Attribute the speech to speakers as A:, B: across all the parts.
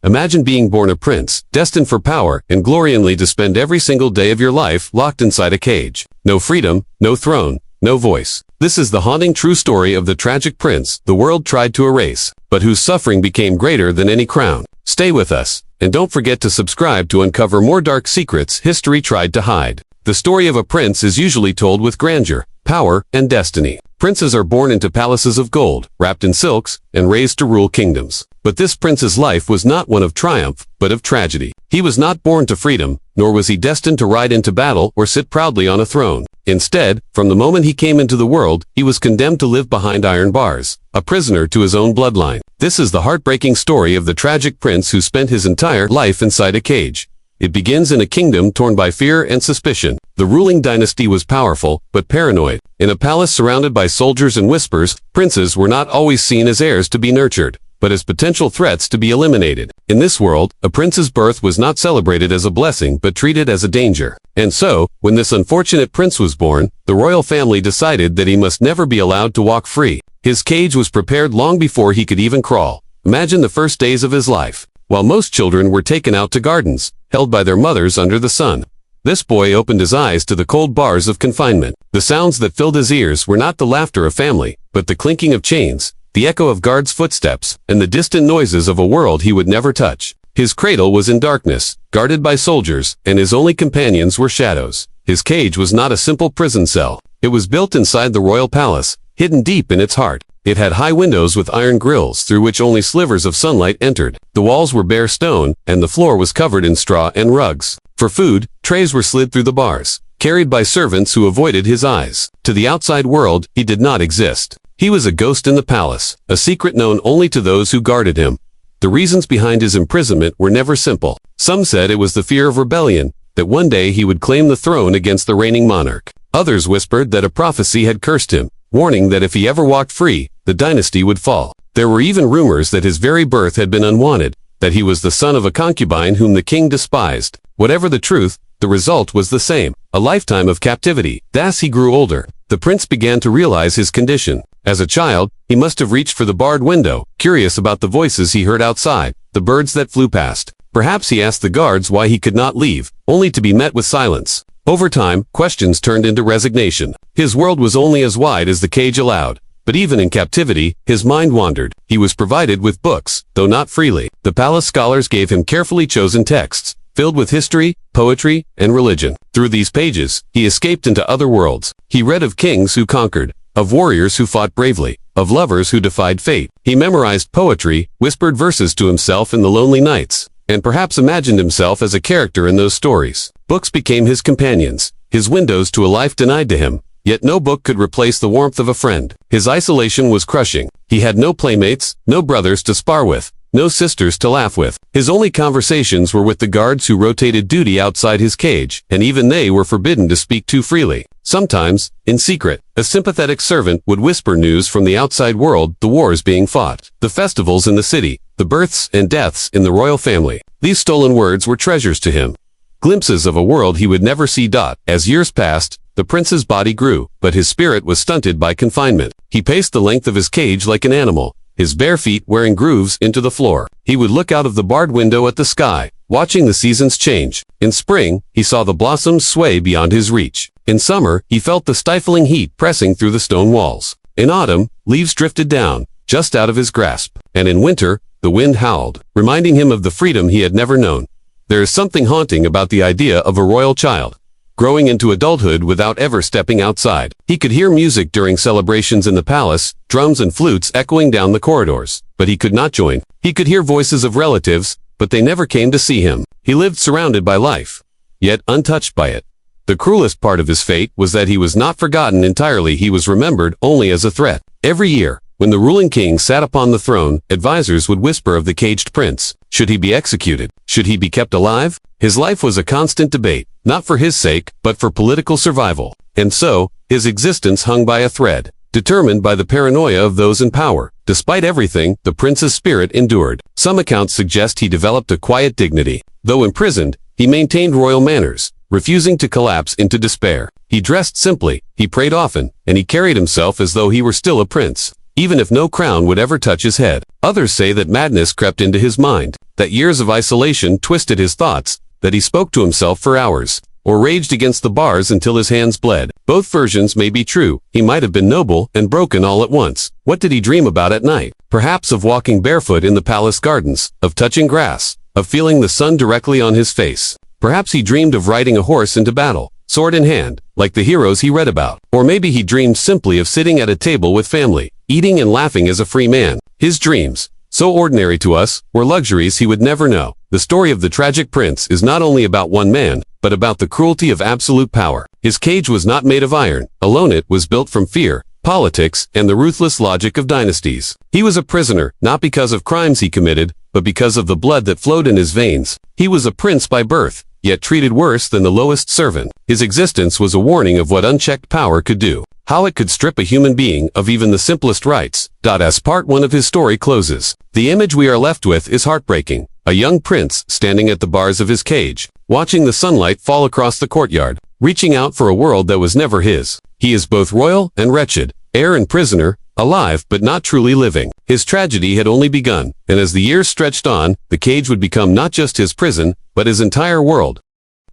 A: Imagine being born a prince, destined for power, and glory only to spend every single day of your life locked inside a cage. No freedom, no throne, no voice. This is the haunting true story of the tragic prince the world tried to erase, but whose suffering became greater than any crown. Stay with us, and don't forget to subscribe to uncover more dark secrets history tried to hide. The story of a prince is usually told with grandeur, power, and destiny. Princes are born into palaces of gold, wrapped in silks, and raised to rule kingdoms. But this prince's life was not one of triumph, but of tragedy. He was not born to freedom, nor was he destined to ride into battle or sit proudly on a throne. Instead, from the moment he came into the world, he was condemned to live behind iron bars, a prisoner to his own bloodline. This is the heartbreaking story of the tragic prince who spent his entire life inside a cage. It begins in a kingdom torn by fear and suspicion. The ruling dynasty was powerful, but paranoid. In a palace surrounded by soldiers and whispers, princes were not always seen as heirs to be nurtured, but as potential threats to be eliminated. In this world, a prince's birth was not celebrated as a blessing but treated as a danger. And so, when this unfortunate prince was born, the royal family decided that he must never be allowed to walk free. His cage was prepared long before he could even crawl. Imagine the first days of his life. While most children were taken out to gardens, held by their mothers under the sun, this boy opened his eyes to the cold bars of confinement. The sounds that filled his ears were not the laughter of family, but the clinking of chains, the echo of guards' footsteps, and the distant noises of a world he would never touch. His cradle was in darkness, guarded by soldiers, and his only companions were shadows. His cage was not a simple prison cell. It was built inside the royal palace, hidden deep in its heart. It had high windows with iron grills through which only slivers of sunlight entered. The walls were bare stone, and the floor was covered in straw and rugs. For food, trays were slid through the bars, carried by servants who avoided his eyes. To the outside world, he did not exist. He was a ghost in the palace, a secret known only to those who guarded him. The reasons behind his imprisonment were never simple. Some said it was the fear of rebellion, that one day he would claim the throne against the reigning monarch. Others whispered that a prophecy had cursed him, warning that if he ever walked free, the dynasty would fall. There were even rumors that his very birth had been unwanted, that he was the son of a concubine whom the king despised. Whatever the truth, the result was the same, a lifetime of captivity. As he grew older, the prince began to realize his condition. As a child, he must have reached for the barred window, curious about the voices he heard outside, the birds that flew past. Perhaps he asked the guards why he could not leave, only to be met with silence. Over time, questions turned into resignation. His world was only as wide as the cage allowed. But even in captivity, his mind wandered. He was provided with books, though not freely. The palace scholars gave him carefully chosen texts, filled with history, poetry, and religion. Through these pages, he escaped into other worlds. He read of kings who conquered, of warriors who fought bravely, of lovers who defied fate. He memorized poetry, whispered verses to himself in the lonely nights, and perhaps imagined himself as a character in those stories. Books became his companions, his windows to a life denied to him. Yet no book could replace the warmth of a friend. His isolation was crushing. He had no playmates, no brothers to spar with, no sisters to laugh with. His only conversations were with the guards who rotated duty outside his cage, and even they were forbidden to speak too freely. Sometimes, in secret, a sympathetic servant would whisper news from the outside world, the wars being fought, the festivals in the city, the births and deaths in the royal family. These stolen words were treasures to him, glimpses of a world he would never see. As years passed, the prince's body grew, but his spirit was stunted by confinement. He paced the length of his cage like an animal, his bare feet wearing grooves into the floor. He would look out of the barred window at the sky, watching the seasons change. In spring, he saw the blossoms sway beyond his reach. In summer, he felt the stifling heat pressing through the stone walls. In autumn, leaves drifted down, just out of his grasp. And in winter, the wind howled, reminding him of the freedom he had never known. There is something haunting about the idea of a royal child growing into adulthood without ever stepping outside. He could hear music during celebrations in the palace, drums and flutes echoing down the corridors, but he could not join. He could hear voices of relatives, but they never came to see him. He lived surrounded by life, yet untouched by it. The cruelest part of his fate was that he was not forgotten entirely. He was remembered only as a threat. Every year, when the ruling king sat upon the throne, advisors would whisper of the caged prince. Should he be executed? Should he be kept alive? His life was a constant debate, not for his sake, but for political survival. And so, his existence hung by a thread, determined by the paranoia of those in power. Despite everything, the prince's spirit endured. Some accounts suggest he developed a quiet dignity. Though imprisoned, he maintained royal manners, refusing to collapse into despair. He dressed simply, he prayed often, and he carried himself as though he were still a prince. even if no crown would ever touch his head. Others say that madness crept into his mind, that years of isolation twisted his thoughts, that he spoke to himself for hours, or raged against the bars until his hands bled. Both versions may be true. He might have been noble and broken all at once. What did he dream about at night? Perhaps of walking barefoot in the palace gardens, of touching grass, of feeling the sun directly on his face. Perhaps he dreamed of riding a horse into battle, sword in hand, like the heroes he read about. Or maybe he dreamed simply of sitting at a table with family, eating and laughing as a free man. His dreams, so ordinary to us, were luxuries he would never know. The story of the tragic prince is not only about one man, but about the cruelty of absolute power. His cage was not made of iron. Alone it was built from fear, politics, and the ruthless logic of dynasties. He was a prisoner, not because of crimes he committed, but because of the blood that flowed in his veins. He was a prince by birth, yet treated worse than the lowest servant. His existence was a warning of what unchecked power could do, how it could strip a human being of even the simplest rights. As part 1 of his story closes, the image we are left with is heartbreaking. A young prince standing at the bars of his cage, watching the sunlight fall across the courtyard, reaching out for a world that was never his. He is both royal and wretched, heir and prisoner, alive but not truly living. His tragedy had only begun, and as the years stretched on, the cage would become not just his prison, but his entire world.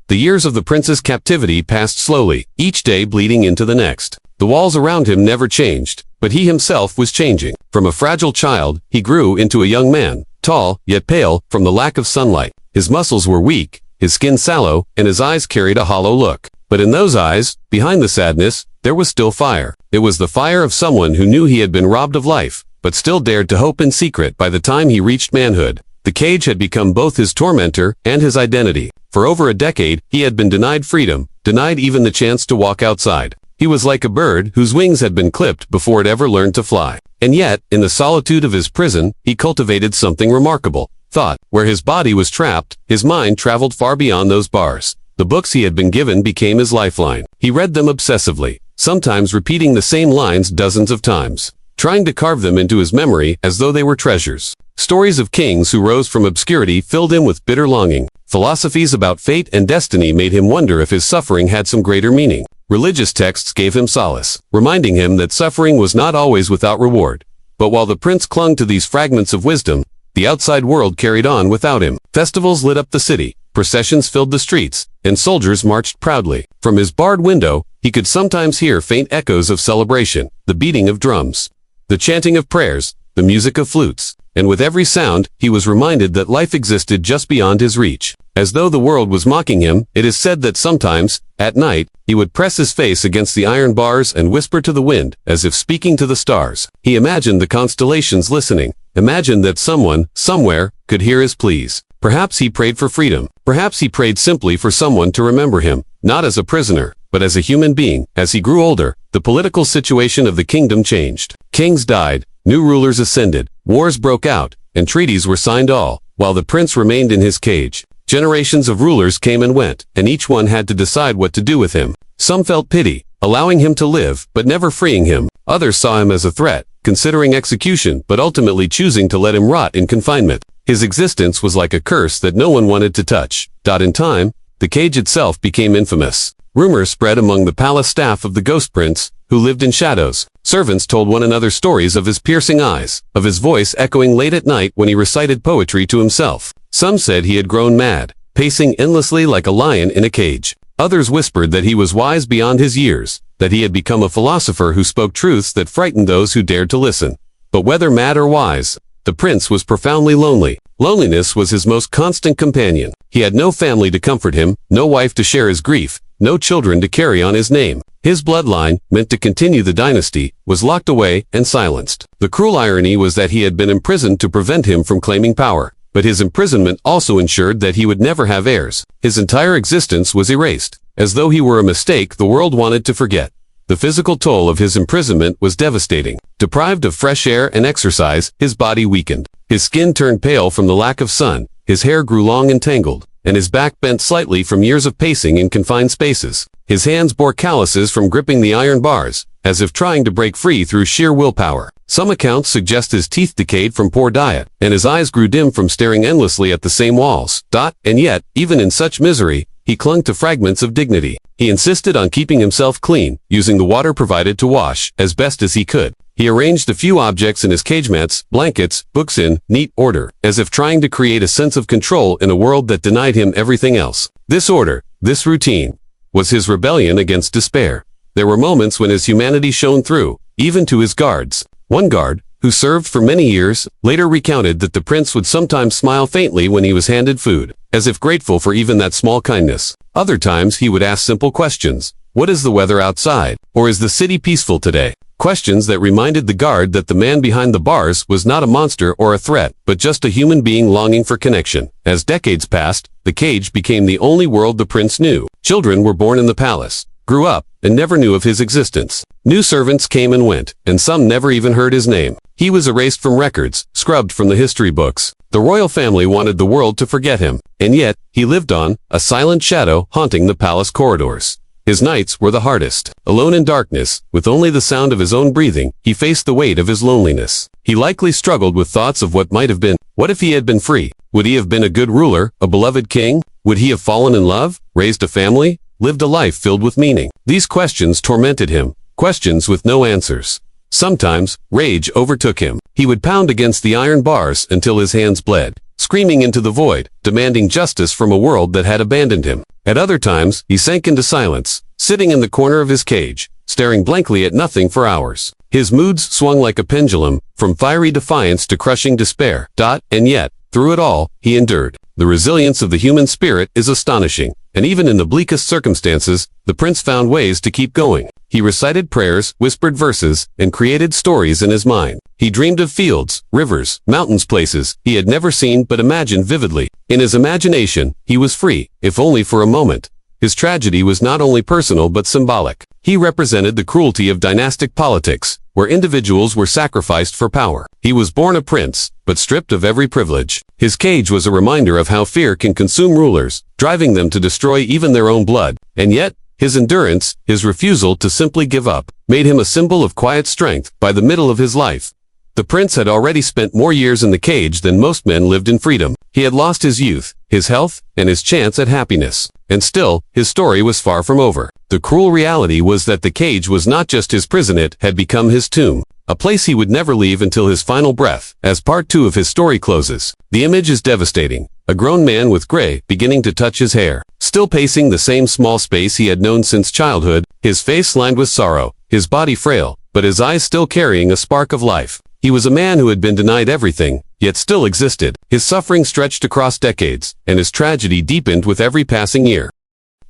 A: The years of the prince's captivity passed slowly, each day bleeding into the next. The walls around him never changed, but he himself was changing. From a fragile child, he grew into a young man, tall, yet pale, from the lack of sunlight. His muscles were weak, his skin sallow, and his eyes carried a hollow look. But in those eyes, behind the sadness, there was still fire. It was the fire of someone who knew he had been robbed of life, but still dared to hope in secret. By the time he reached manhood, the cage had become both his tormentor and his identity. For over a decade, he had been denied freedom, denied even the chance to walk outside. He was like a bird whose wings had been clipped before it ever learned to fly. And yet, in the solitude of his prison, he cultivated something remarkable. Thought. Where his body was trapped, his mind traveled far beyond those bars. The books he had been given became his lifeline. He read them obsessively, sometimes repeating the same lines dozens of times, trying to carve them into his memory as though they were treasures. Stories of kings who rose from obscurity filled him with bitter longing. Philosophies about fate and destiny made him wonder if his suffering had some greater meaning. Religious texts gave him solace, reminding him that suffering was not always without reward. But while the prince clung to these fragments of wisdom, the outside world carried on without him. Festivals lit up the city, processions filled the streets, and soldiers marched proudly. From his barred window, he could sometimes hear faint echoes of celebration, the beating of drums, the chanting of prayers, the music of flutes. And with every sound, he was reminded that life existed just beyond his reach. As though the world was mocking him, it is said that sometimes, at night, he would press his face against the iron bars and whisper to the wind, as if speaking to the stars. He imagined the constellations listening, imagined that someone, somewhere, could hear his pleas. Perhaps he prayed for freedom. Perhaps he prayed simply for someone to remember him, not as a prisoner, but as a human being. As he grew older, the political situation of the kingdom changed. Kings died, new rulers ascended, wars broke out, and treaties were signed, all while the prince remained in his cage. Generations of rulers came and went, and each one had to decide what to do with him. Some felt pity, allowing him to live, but never freeing him. Others saw him as a threat, considering execution, but ultimately choosing to let him rot in confinement. His existence was like a curse that no one wanted to touch. In time, the cage itself became infamous. Rumors spread among the palace staff of the ghost prince, who lived in shadows. Servants told one another stories of his piercing eyes, of his voice echoing late at night when he recited poetry to himself. Some said he had grown mad, pacing endlessly like a lion in a cage. Others whispered that he was wise beyond his years, that he had become a philosopher who spoke truths that frightened those who dared to listen. But whether mad or wise, the prince was profoundly lonely. Loneliness was his most constant companion. He had no family to comfort him, no wife to share his grief, no children to carry on his name. His bloodline, meant to continue the dynasty, was locked away and silenced. The cruel irony was that he had been imprisoned to prevent him from claiming power. But his imprisonment also ensured that he would never have heirs. His entire existence was erased. As though he were a mistake the world wanted to forget. The physical toll of his imprisonment was devastating. Deprived of fresh air and exercise, his body weakened. His skin turned pale from the lack of sun, his hair grew long and tangled, and his back bent slightly from years of pacing in confined spaces. His hands bore calluses from gripping the iron bars, as if trying to break free through sheer willpower. Some accounts suggest his teeth decayed from poor diet, and his eyes grew dim from staring endlessly at the same walls. And yet, even in such misery, he clung to fragments of dignity. He insisted on keeping himself clean, using the water provided to wash as best as he could. He arranged a few objects in his cagemats, blankets, books in neat order, as if trying to create a sense of control in a world that denied him everything else. This order, this routine, was his rebellion against despair. There were moments when his humanity shone through, even to his guards. One guard, who served for many years, later recounted that the prince would sometimes smile faintly when he was handed food, as if grateful for even that small kindness. Other times he would ask simple questions. What is the weather outside? Or is the city peaceful today? Questions that reminded the guard that the man behind the bars was not a monster or a threat, but just a human being longing for connection. As decades passed, the cage became the only world the prince knew. Children were born in the palace, grew up, and never knew of his existence. New servants came and went, and some never even heard his name. He was erased from records, scrubbed from the history books. The royal family wanted the world to forget him, and yet, he lived on, a silent shadow haunting the palace corridors. His nights were the hardest. Alone in darkness, with only the sound of his own breathing, he faced the weight of his loneliness. He likely struggled with thoughts of what might have been. What if he had been free? Would he have been a good ruler, a beloved king? Would he have fallen in love, raised a family, lived a life filled with meaning? These questions tormented him, questions with no answers. Sometimes, rage overtook him. He would pound against the iron bars until his hands bled, screaming into the void, demanding justice from a world that had abandoned him. At other times, he sank into silence, sitting in the corner of his cage, staring blankly at nothing for hours. His moods swung like a pendulum, from fiery defiance to crushing despair. And yet, through it all, he endured. The resilience of the human spirit is astonishing, and even in the bleakest circumstances, the prince found ways to keep going. He recited prayers, whispered verses, and created stories in his mind. He dreamed of fields, rivers, mountains, places he had never seen but imagined vividly. In his imagination, he was free, if only for a moment. His tragedy was not only personal but symbolic. He represented the cruelty of dynastic politics, where individuals were sacrificed for power. He was born a prince, but stripped of every privilege. His cage was a reminder of how fear can consume rulers, driving them to destroy even their own blood. And yet, his endurance, his refusal to simply give up, made him a symbol of quiet strength. By the middle of his life, the prince had already spent more years in the cage than most men lived in freedom. He had lost his youth, his health, and his chance at happiness. And still, his story was far from over. The cruel reality was that the cage was not just his prison, it had become his tomb, a place he would never leave until his final breath. As part 2 of his story closes, the image is devastating. A grown man with gray beginning to touch his hair, still pacing the same small space he had known since childhood, his face lined with sorrow, his body frail, but his eyes still carrying a spark of life. He was a man who had been denied everything, yet still existed. His suffering stretched across decades, and his tragedy deepened with every passing year.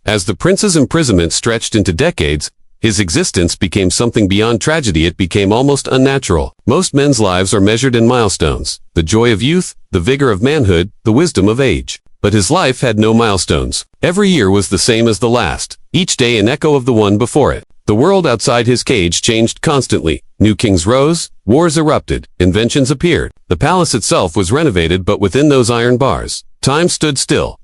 A: As the prince's imprisonment stretched into decades, his existence became something beyond tragedy. It became almost unnatural. Most men's lives are measured in milestones: the joy of youth, the vigor of manhood, the wisdom of age. But his life had no milestones. Every year was the same as the last, each day an echo of the one before it. The world outside his cage changed constantly. New kings rose, wars erupted, inventions appeared. The palace itself was renovated, but within those iron bars, time stood still.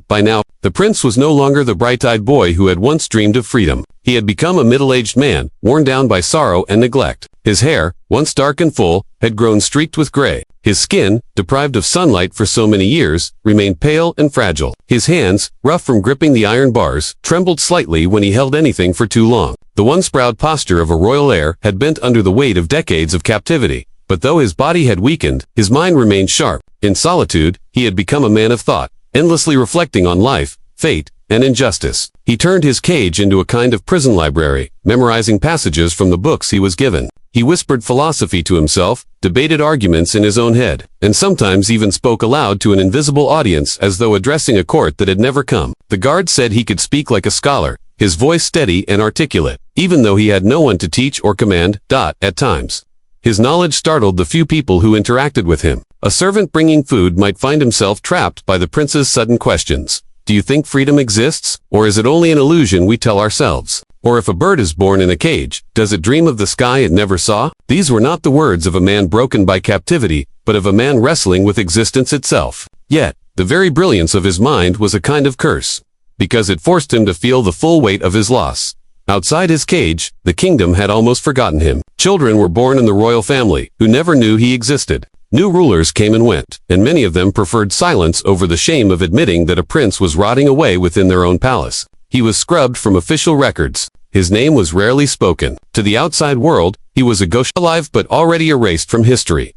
A: By now, the prince was no longer the bright-eyed boy who had once dreamed of freedom. He had become a middle-aged man, worn down by sorrow and neglect. His hair, once dark and full, had grown streaked with gray. His skin, deprived of sunlight for so many years, remained pale and fragile. His hands, rough from gripping the iron bars, trembled slightly when he held anything for too long. The once proud posture of a royal heir had bent under the weight of decades of captivity. But though his body had weakened, his mind remained sharp. In solitude, he had become a man of thought, endlessly reflecting on life, fate, and injustice. He turned his cage into a kind of prison library, memorizing passages from the books he was given. He whispered philosophy to himself, debated arguments in his own head, and sometimes even spoke aloud to an invisible audience as though addressing a court that had never come. The guard said he could speak like a scholar, his voice steady and articulate, even though he had no one to teach or command. At times, his knowledge startled the few people who interacted with him. A servant bringing food might find himself trapped by the prince's sudden questions. Do you think freedom exists, or is it only an illusion we tell ourselves? Or if a bird is born in a cage, does it dream of the sky it never saw? These were not the words of a man broken by captivity, but of a man wrestling with existence itself. Yet, the very brilliance of his mind was a kind of curse, because it forced him to feel the full weight of his loss. Outside his cage, the kingdom had almost forgotten him. Children were born in the royal family, who never knew he existed. New rulers came and went, and many of them preferred silence over the shame of admitting that a prince was rotting away within their own palace. He was scrubbed from official records. His name was rarely spoken. To the outside world, he was a ghost, alive but already erased from history.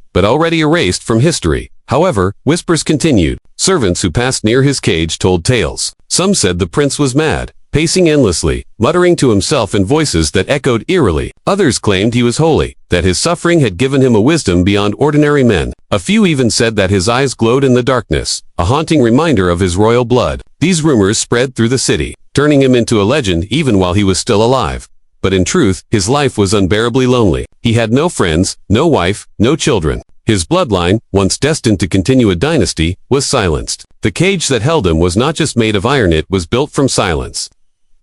A: However, whispers continued. Servants who passed near his cage told tales. Some said the prince was mad, pacing endlessly, muttering to himself in voices that echoed eerily. Others claimed he was holy, that his suffering had given him a wisdom beyond ordinary men. A few even said that his eyes glowed in the darkness, a haunting reminder of his royal blood. These rumors spread through the city, turning him into a legend even while he was still alive. But in truth, his life was unbearably lonely. He had no friends, no wife, no children. His bloodline, once destined to continue a dynasty, was silenced. The cage that held him was not just made of iron, it was built from silence.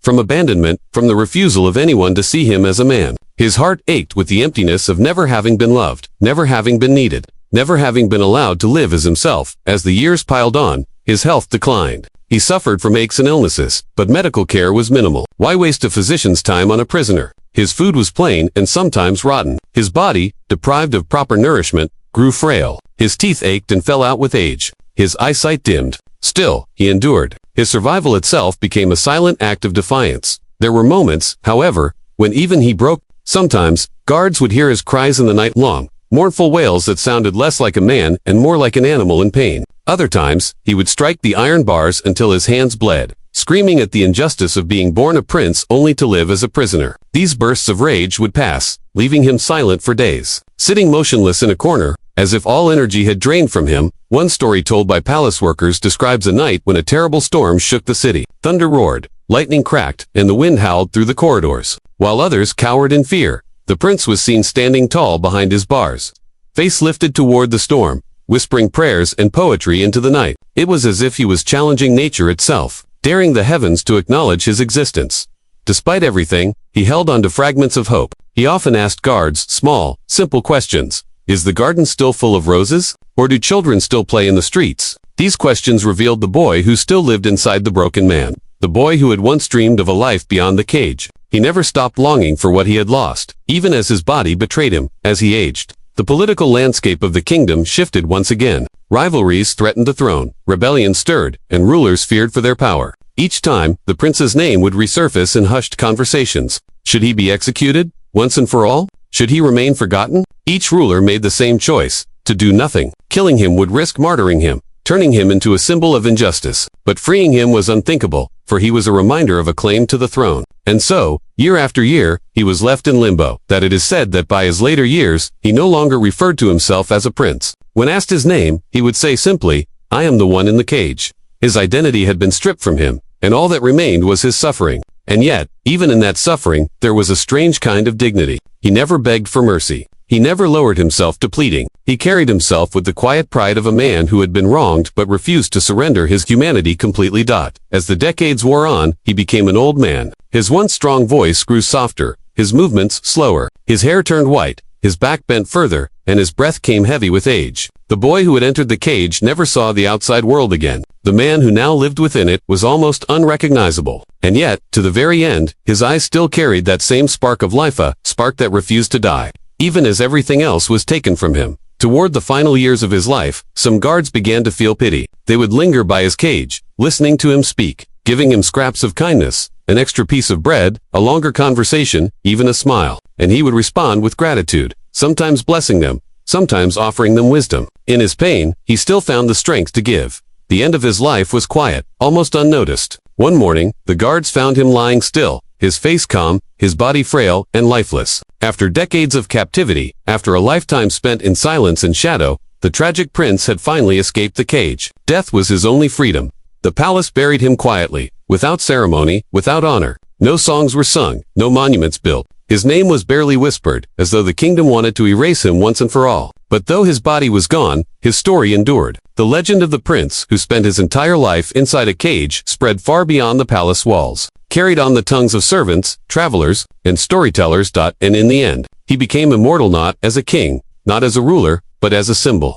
A: From abandonment, from the refusal of anyone to see him as a man. His heart ached with the emptiness of never having been loved, never having been needed, never having been allowed to live as himself. As the years piled on, his health declined. He suffered from aches and illnesses, but medical care was minimal. Why waste a physician's time on a prisoner? His food was plain and sometimes rotten. His body, deprived of proper nourishment, grew frail. His teeth ached and fell out with age. His eyesight dimmed. Still, he endured. His survival itself became a silent act of defiance. There were moments, however, when even he broke. Sometimes, guards would hear his cries in the night long, mournful wails that sounded less like a man and more like an animal in pain. Other times, he would strike the iron bars until his hands bled, screaming at the injustice of being born a prince only to live as a prisoner. These bursts of rage would pass, leaving him silent for days. Sitting motionless in a corner, as if all energy had drained from him, one story told by palace workers describes a night when a terrible storm shook the city. Thunder roared, lightning cracked, and the wind howled through the corridors. While others cowered in fear, the prince was seen standing tall behind his bars, face lifted toward the storm, whispering prayers and poetry into the night. It was as if he was challenging nature itself, daring the heavens to acknowledge his existence. Despite everything, he held on to fragments of hope. He often asked guards small, simple questions. Is the garden still full of roses? Or do children still play in the streets? These questions revealed the boy who still lived inside the broken man. The boy who had once dreamed of a life beyond the cage. He never stopped longing for what he had lost, even as his body betrayed him. As he aged, the political landscape of the kingdom shifted once again. Rivalries threatened the throne, rebellion stirred, and rulers feared for their power. Each time, the prince's name would resurface in hushed conversations. Should he be executed, once and for all? Should he remain forgotten? Each ruler made the same choice, to do nothing. Killing him would risk martyring him, turning him into a symbol of injustice. But freeing him was unthinkable, for he was a reminder of a claim to the throne. And so, year after year, he was left in limbo. That it is said that by his later years, he no longer referred to himself as a prince. When asked his name, he would say simply, "I am the one in the cage." His identity had been stripped from him, and all that remained was his suffering. And yet, even in that suffering, there was a strange kind of dignity. He never begged for mercy. He never lowered himself to pleading. He carried himself with the quiet pride of a man who had been wronged but refused to surrender his humanity completely. As the decades wore on, he became an old man. His once strong voice grew softer, his movements slower. His hair turned white, his back bent further, and his breath came heavy with age. The boy who had entered the cage never saw the outside world again. The man who now lived within it was almost unrecognizable. And yet, to the very end, his eyes still carried that same spark of life, a spark that refused to die, even as everything else was taken from him. Toward the final years of his life, some guards began to feel pity. They would linger by his cage, listening to him speak, giving him scraps of kindness, an extra piece of bread, a longer conversation, even a smile. And he would respond with gratitude, sometimes blessing them, sometimes offering them wisdom. In his pain, he still found the strength to give. The end of his life was quiet, almost unnoticed. One morning, the guards found him lying still, his face calm, his body frail and lifeless. After decades of captivity, after a lifetime spent in silence and shadow, the tragic prince had finally escaped the cage. Death was his only freedom. The palace buried him quietly, without ceremony, without honor. No songs were sung, no monuments built. His name was barely whispered, as though the kingdom wanted to erase him once and for all. But though his body was gone, his story endured. The legend of the prince who spent his entire life inside a cage spread far beyond the palace walls, carried on the tongues of servants, travelers, and storytellers. And in the end, he became immortal not as a king, not as a ruler, but as a symbol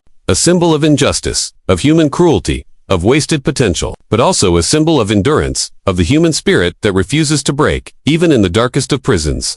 A: of injustice, of human cruelty, of wasted potential, but also a symbol of endurance, of the human spirit that refuses to break, even in the darkest of prisons.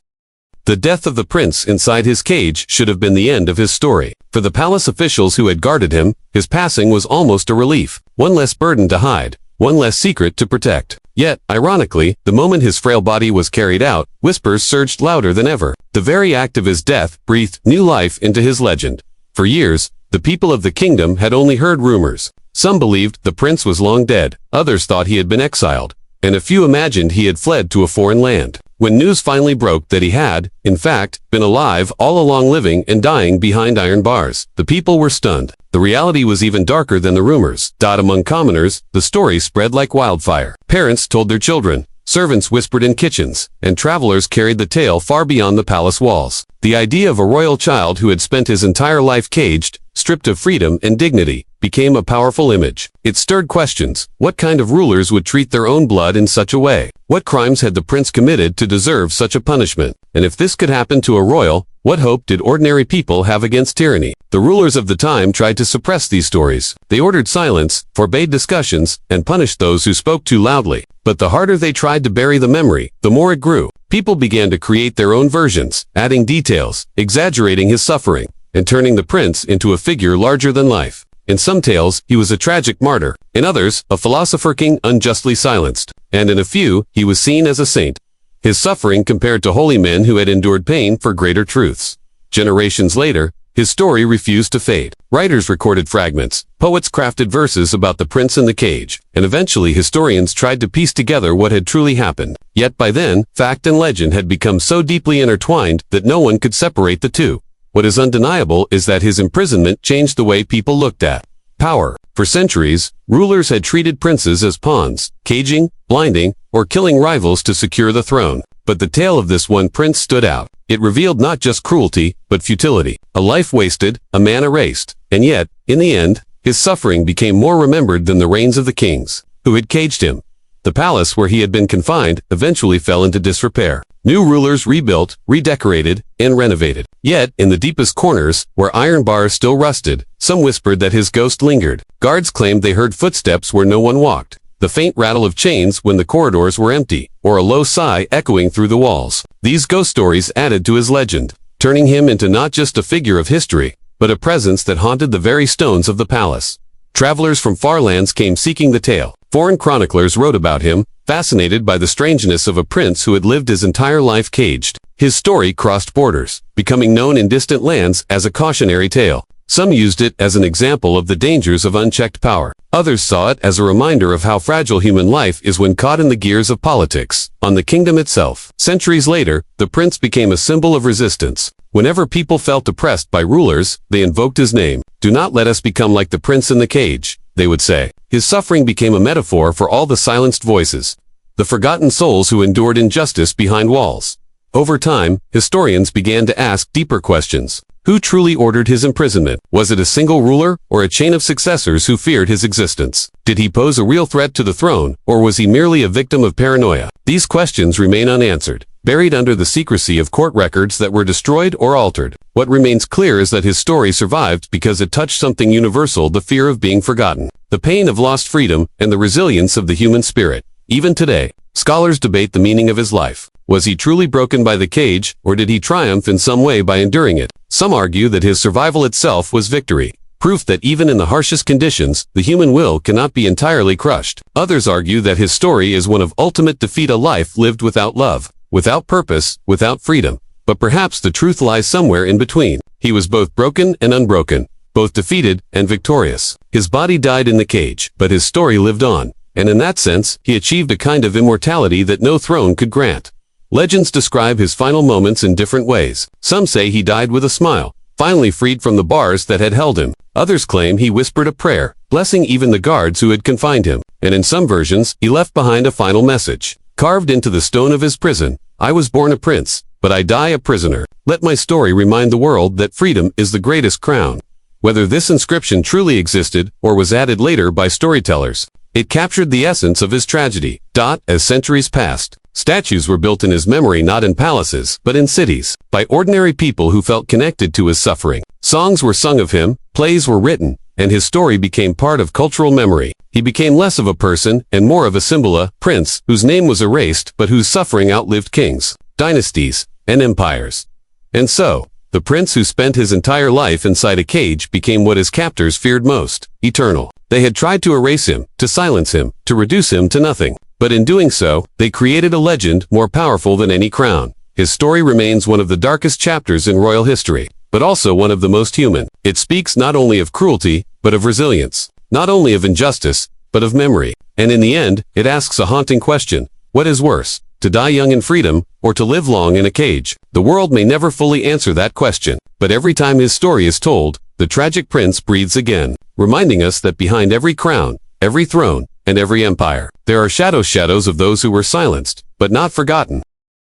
A: The death of the prince inside his cage should have been the end of his story. For the palace officials who had guarded him, his passing was almost a relief. One less burden to hide, one less secret to protect. Yet, ironically, the moment his frail body was carried out, whispers surged louder than ever. The very act of his death breathed new life into his legend. For years, the people of the kingdom had only heard rumors. Some believed the prince was long dead, others thought he had been exiled, and a few imagined he had fled to a foreign land. When news finally broke that he had, in fact, been alive all along, living and dying behind iron bars, the people were stunned. The reality was even darker than the rumors. Among commoners, the story spread like wildfire. Parents told their children, servants whispered in kitchens, and travelers carried the tale far beyond the palace walls. The idea of a royal child who had spent his entire life caged, stripped of freedom and dignity, became a powerful image. It stirred questions. What kind of rulers would treat their own blood in such a way? What crimes had the prince committed to deserve such a punishment? And if this could happen to a royal, what hope did ordinary people have against tyranny? The rulers of the time tried to suppress these stories. They ordered silence, forbade discussions, and punished those who spoke too loudly. But the harder they tried to bury the memory, the more it grew. People began to create their own versions, adding details, exaggerating his suffering, and turning the prince into a figure larger than life. In some tales, he was a tragic martyr. In others, a philosopher king unjustly silenced. And in a few, he was seen as a saint. His suffering compared to holy men who had endured pain for greater truths. Generations later, his story refused to fade. Writers recorded fragments, poets crafted verses about the prince in the cage, and eventually historians tried to piece together what had truly happened. Yet by then, fact and legend had become so deeply intertwined that no one could separate the two. What is undeniable is that his imprisonment changed the way people looked at power. For centuries, rulers had treated princes as pawns, caging, blinding, or killing rivals to secure the throne. But the tale of this one prince stood out. It revealed not just cruelty, but futility. A life wasted, a man erased. And yet, in the end, his suffering became more remembered than the reigns of the kings who had caged him. The palace where he had been confined eventually fell into disrepair. New rulers rebuilt, redecorated, and renovated. Yet, in the deepest corners, where iron bars still rusted, some whispered that his ghost lingered. Guards claimed they heard footsteps where no one walked, the faint rattle of chains when the corridors were empty, or a low sigh echoing through the walls. These ghost stories added to his legend, turning him into not just a figure of history, but a presence that haunted the very stones of the palace. Travelers from far lands came seeking the tale. Foreign chroniclers wrote about him, fascinated by the strangeness of a prince who had lived his entire life caged. His story crossed borders, becoming known in distant lands as a cautionary tale. Some used it as an example of the dangers of unchecked power. Others saw it as a reminder of how fragile human life is when caught in the gears of politics. On the kingdom itself, centuries later, the prince became a symbol of resistance. Whenever people felt oppressed by rulers, they invoked his name. "Do not let us become like the prince in the cage," they would say. His suffering became a metaphor for all the silenced voices, the forgotten souls who endured injustice behind walls. Over time, historians began to ask deeper questions. Who truly ordered his imprisonment? Was it a single ruler, or a chain of successors who feared his existence? Did he pose a real threat to the throne, or was he merely a victim of paranoia? These questions remain unanswered, buried under the secrecy of court records that were destroyed or altered. What remains clear is that his story survived because it touched something universal: the fear of being forgotten, the pain of lost freedom, and the resilience of the human spirit. Even today, scholars debate the meaning of his life. Was he truly broken by the cage, or did he triumph in some way by enduring it? Some argue that his survival itself was victory, proof that even in the harshest conditions, the human will cannot be entirely crushed. Others argue that his story is one of ultimate defeat, a life lived without love, without purpose, without freedom. But perhaps the truth lies somewhere in between. He was both broken and unbroken, both defeated and victorious. His body died in the cage, but his story lived on. And in that sense, he achieved a kind of immortality that no throne could grant. Legends describe his final moments in different ways. Some say he died with a smile, finally freed from the bars that had held him. Others claim he whispered a prayer, blessing even the guards who had confined him. And in some versions, he left behind a final message, carved into the stone of his prison: "I was born a prince, but I die a prisoner. Let my story remind the world that freedom is the greatest crown." Whether this inscription truly existed, or was added later by storytellers, it captured the essence of his tragedy. As centuries passed, statues were built in his memory, not in palaces, but in cities, by ordinary people who felt connected to his suffering. Songs were sung of him, plays were written, and his story became part of cultural memory. He became less of a person and more of a symbol, a prince whose name was erased but whose suffering outlived kings, dynasties, and empires. And so, the prince who spent his entire life inside a cage became what his captors feared most, eternal. They had tried to erase him, to silence him, to reduce him to nothing. But in doing so, they created a legend more powerful than any crown. His story remains one of the darkest chapters in royal history, but also one of the most human. It speaks not only of cruelty, but of resilience. Not only of injustice, but of memory. And in the end, it asks a haunting question. What is worse, to die young in freedom, or to live long in a cage? The world may never fully answer that question, but every time his story is told, the tragic prince breathes again, reminding us that behind every crown, every throne, and every empire, there are shadows of those who were silenced, but not forgotten.